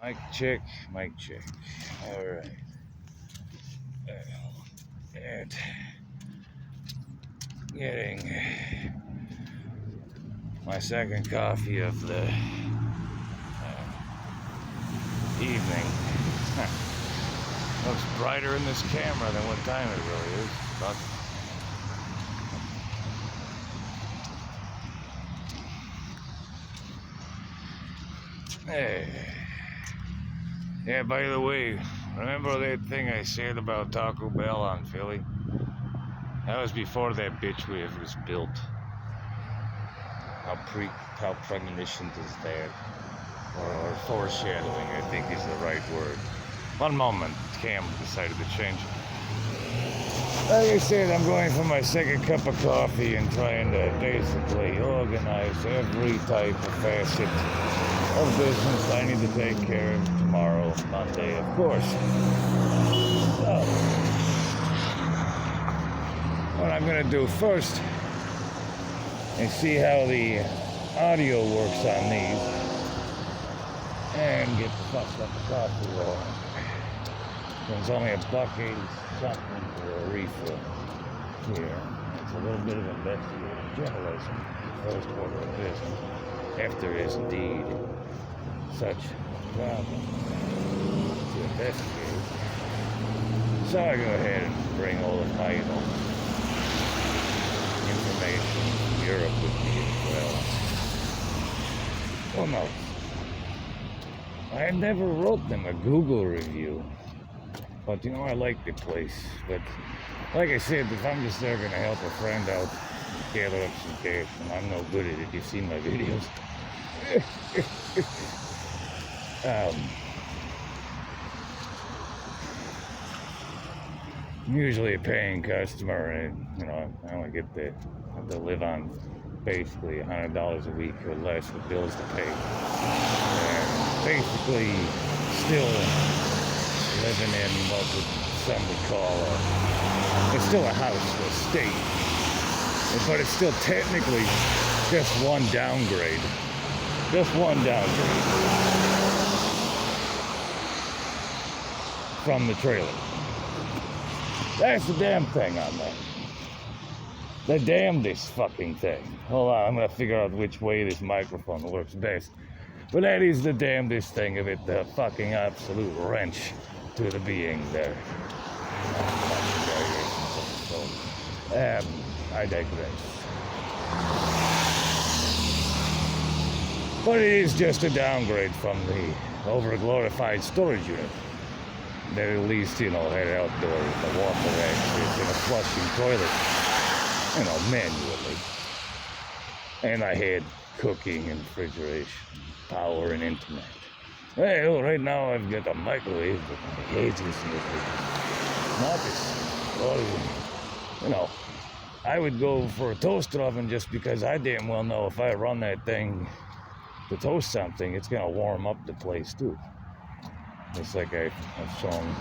Mic check, mic check. All right. And getting my second coffee of the evening. Looks brighter in this camera than what time it really is. But hey. Yeah, by the way, remember that thing I said about Taco Bell on Philly? That was before that bitch wave was built. How premonitioned is that? Or foreshadowing, I think is the right word. One moment, Cam decided to change it. Like I said, I'm going for my second cup of coffee and trying to basically organize every type of facet of business I need to take care of tomorrow, Monday, of course. So, what I'm going to do first is see how the audio works on these and get the fucked up coffee rolling. It's only $1.80 something for a refill here. It's a little bit of investigative journalism, first order of business, if there is indeed such a problem to investigate. So I go ahead and bring all of my information from Europe with me as well. Well, no. I never wrote them a Google review. But I like the place. But like I said, if I'm just there going to help a friend out, gather up some cash, and I'm no good at it. You've seen my videos. I'm usually a paying customer, and I only get to live on basically $100 a week or less with bills to pay. And basically, still living in what some would call it's still a house, a state, but it's still technically just one downgrade. Just one downgrade from the trailer. That's the damn thing on that. The damnedest fucking thing. Hold on, I'm gonna figure out which way this microphone works best. But that is the damnedest thing of it, the fucking absolute wrench to the being there. I digress. But it is just a downgrade from the over-glorified storage unit that at least, had outdoors, the water exits and a flushing toilet, manually. And I had cooking and refrigeration, power and internet. Well, right now I've got a microwave, but I hate listening to it. I would go for a toaster oven just because I damn well know if I run that thing to toast something, it's going to warm up the place too. Just like I've shown.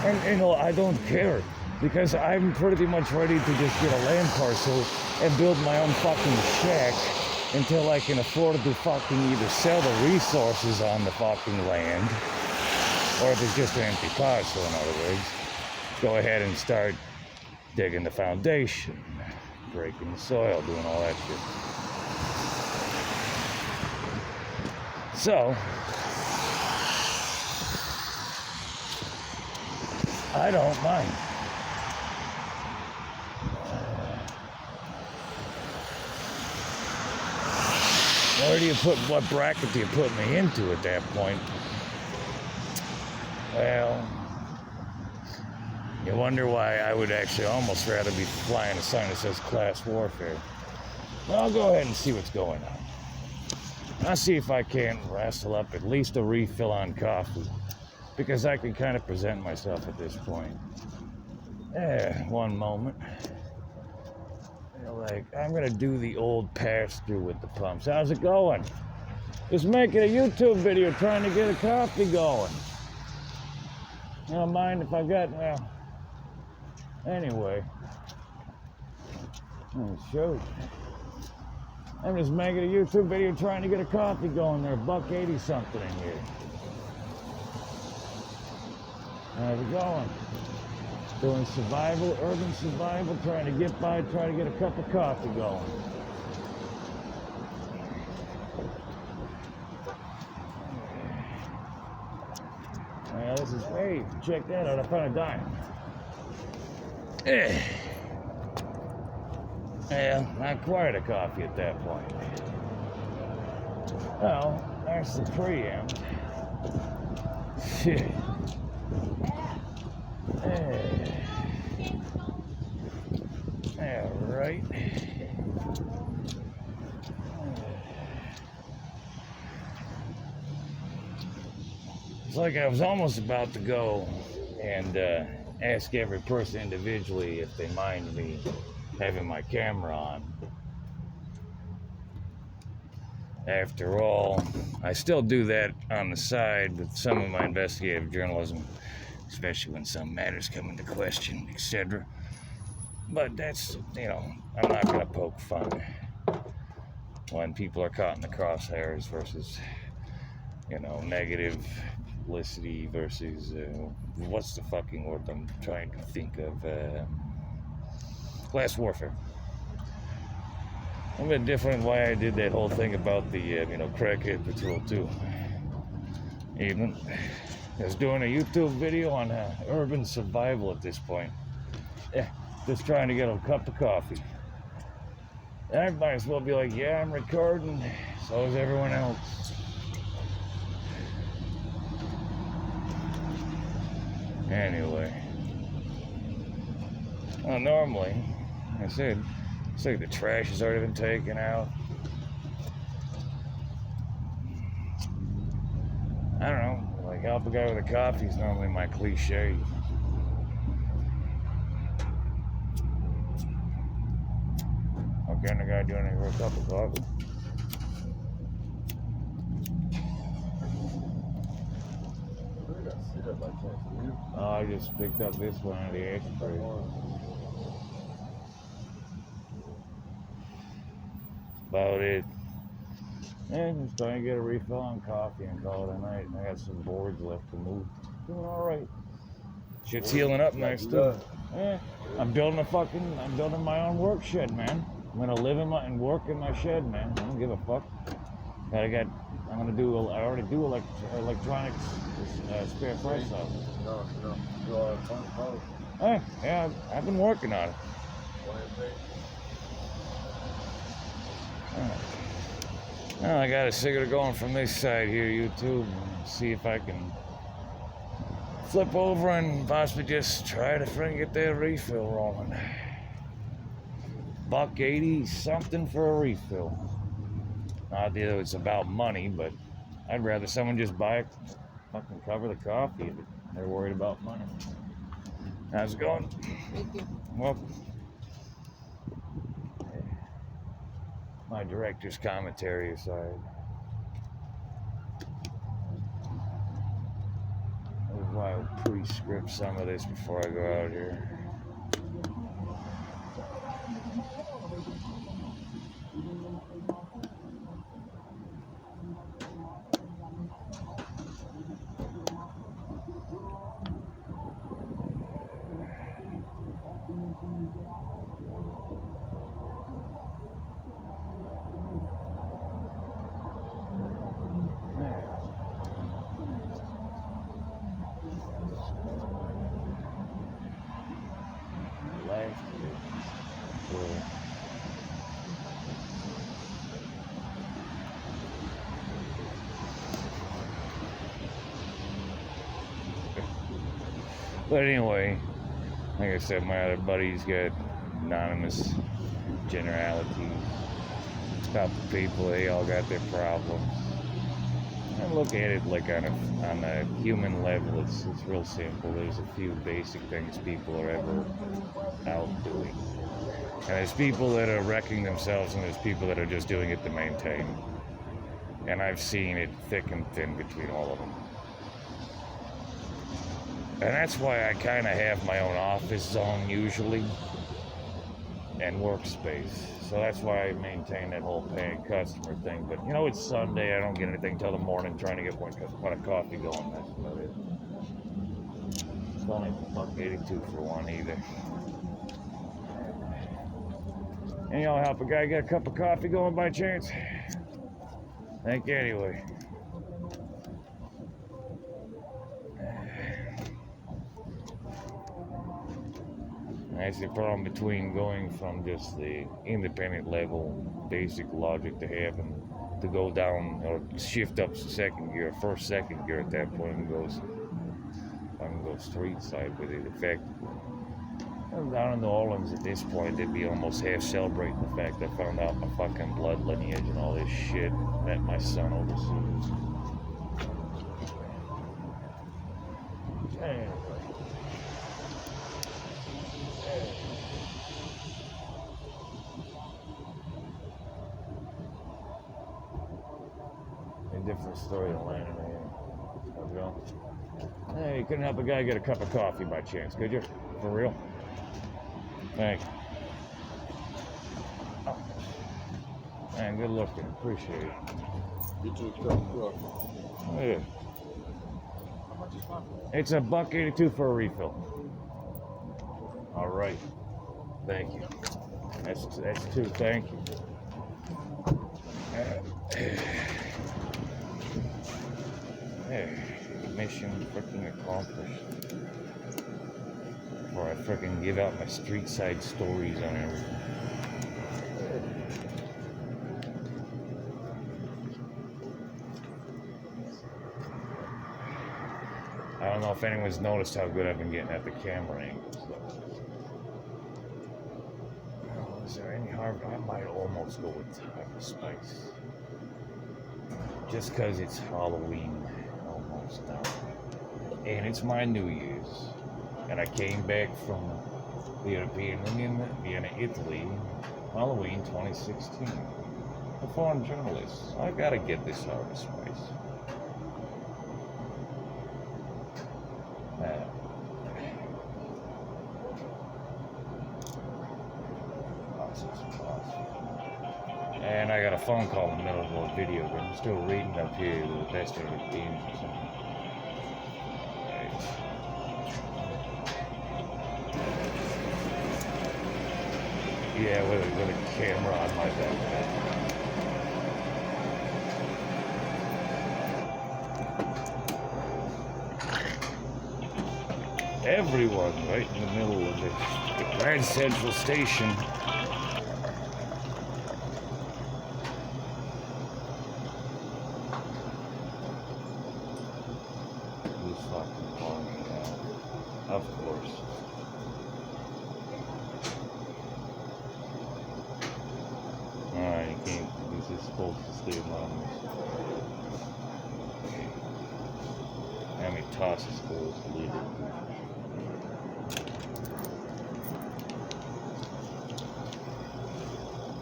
And, I don't care because I'm pretty much ready to just get a land parcel and build my own fucking shack until I can afford to fucking either sell the resources on the fucking land, or if it's just an empty parcel, in other words, go ahead and start digging the foundation, breaking the soil, doing all that shit. So, I don't mind. Where do you what bracket do you put me into at that point? Well, you wonder why I would actually almost rather be flying a sign that says class warfare. Well, I'll go ahead and see what's going on. I'll see if I can't wrestle up at least a refill on coffee, because I can kind of present myself at this point. One moment. I'm gonna do the old pass-through with the pumps. How's it going? Just making a YouTube video trying to get a coffee going. You don't mind if I've got, anyway. Shoot. I'm just making a YouTube video trying to get a coffee going there. $1.80 something in here. How's it going? Doing survival, urban survival, trying to get by, trying to get a cup of coffee going. Yeah, this is, hey, check that out, I found a dime. Yeah, not quite a coffee at that point. Well, that's the preamp. Shit. Yeah, right. It's like I was almost about to go and ask every person individually if they mind me having my camera on. After all, I still do that on the side with some of my investigative journalism, especially when some matters come into question, etc. But that's, you know, I'm not going to poke fun when people are caught in the crosshairs versus, you know, negative publicity versus, what's the fucking word I'm trying to think of? Class warfare. A bit different why I did that whole thing about the, you know, crackhead patrol too. Even I was doing a YouTube video on urban survival at this point. Yeah, just trying to get a cup of coffee. And I might as well be like, yeah, I'm recording. So is everyone else. Anyway. Well, normally, like I said, it's like the trash has already been taken out. I don't know, like help a guy with a coffee is normally my cliche. What kind of guy doing it for a cup of coffee? Oh, I just picked up this one out of the express. About it. Yeah, just trying to get a refill on coffee and call it a night. I got some boards left to move. Doing alright. Shit's healing up nice too. Yeah, I'm building my own work shed, man. I'm gonna live and work in my shed, man. I don't give a fuck. I already do electronics, spare parts stuff. Hey, yeah, I've been working on it. Well, I got a cigarette going from this side here, YouTube. See if I can flip over and possibly just try to get that refill rolling. $1.80 something for a refill. Not that it's about money, but I'd rather someone just buy it, fucking cover the coffee if they're worried about money. How's it going? Thank you. Welcome. My director's commentary aside. That's why I'll pre-script some of this before I go out here. But anyway, like I said, my other buddies got anonymous generalities about the people. They all got their problems. I look at it like on a human level. It's real simple. There's a few basic things people are ever out doing. And there's people that are wrecking themselves, and there's people that are just doing it to maintain. And I've seen it thick and thin between all of them. And that's why I kind of have my own office zone usually. and workspace. So that's why I maintain that whole paying customer thing. But you know, it's Sunday. I don't get anything till the morning trying to get one pot of coffee going. That's about it. It's only $1.82 for one either. And y'all help a guy get a cup of coffee going by chance? Thank you anyway. That's the problem between going from just the independent level, basic logic to having to go down or shift up to second gear, second gear at that point, and goes street side with it effectively. I'm down in New Orleans at this point, they'd be almost half celebrating the fact I found out my fucking blood lineage and all this shit. Met my son overseas. Anyway. A different story than Atlanta, man. How's it going? Hey, you couldn't help a guy get a cup of coffee by chance, could you? For real? Thanks. Oh. Man, good looking. Appreciate it. Get you a cup of coffee. Yeah. How much is coffee? It's $1.82 for a refill. All right. Thank you. That's two. Thank you. Hey, mission freaking accomplished. Before I freaking give out my street side stories on everything. I don't know if anyone's noticed how good I've been getting at the camera angles. Oh, is there any harm? I might almost go with Hyper Spice. Just because it's Halloween almost now. And it's my New Year's. And I came back from the European Union, Vienna, Italy, Halloween 2016. A foreign journalist. I gotta get this Hyper Spice. And I got a phone call in the middle of a video, but I'm still reading up here the best of the games or something. Right. Yeah, with a camera on my back. Everyone right in the middle of the Grand Central Station. Who's fucking calling me now? Of course. Alright, you can't. This is supposed to stay anonymous. How many tosses goes to leave it?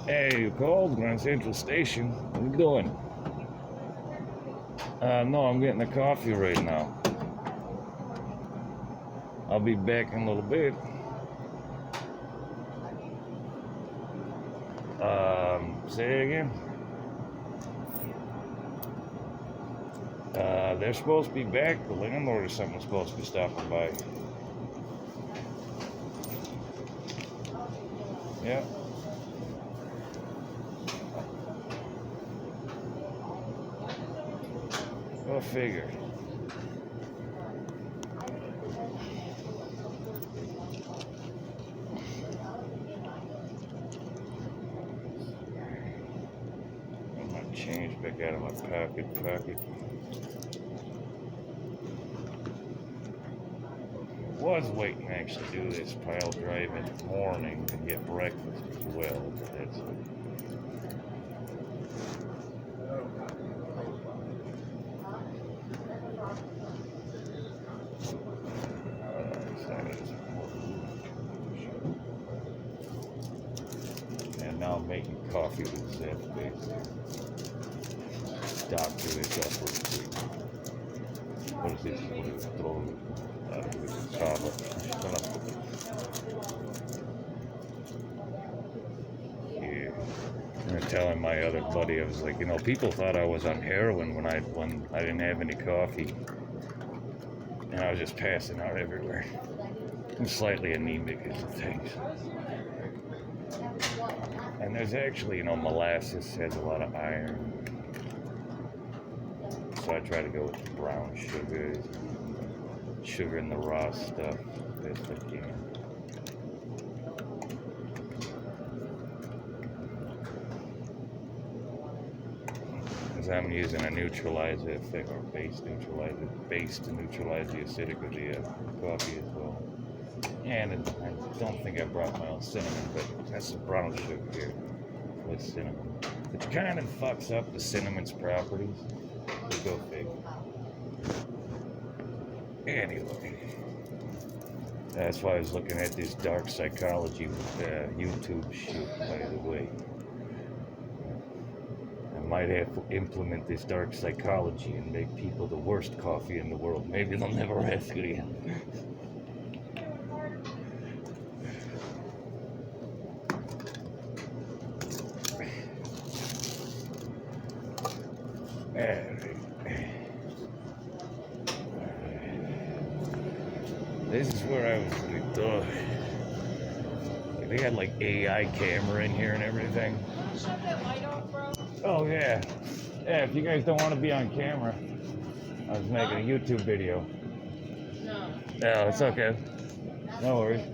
Hey, you called Grand Central Station. What are you doing? No, I'm getting a coffee right now. I'll be back in a little bit. Say it again. They're supposed to be back. The landlord or something's supposed to be stopping by. Yeah. Go figure. Get my change back out of my pocket. Was waiting to actually do this pile drive in the morning and get breakfast as well, but that's it. And now I'm making coffee with Zeph, basically. Doctor this up real quick. What is this? What is it? Throw it. This is Java. telling my other buddy, I was like, you know, people thought I was on heroin when I didn't have any coffee, and I was just passing out everywhere. I'm slightly anemic is the thing. And there's actually, you know, molasses has a lot of iron. So I try to go with the brown sugars, sugar in the raw stuff best I can. Because I'm using a neutralizer effect, or base to neutralize the acidic of the coffee as well. And I don't think I brought my own cinnamon, but that's the brown sugar here with cinnamon. Which kind of fucks up the cinnamon's properties. We go figure. Anyway, that's why I was looking at this dark psychology with YouTube shit, by the way. I might have to implement this dark psychology and make people the worst coffee in the world. Maybe they'll never ask again. This is where I was like, ugh. They got like AI camera in here and everything. Shut that light off, bro. Oh yeah. Yeah, if you guys don't want to be on camera, I was making a YouTube video. No. No, it's okay. No worries.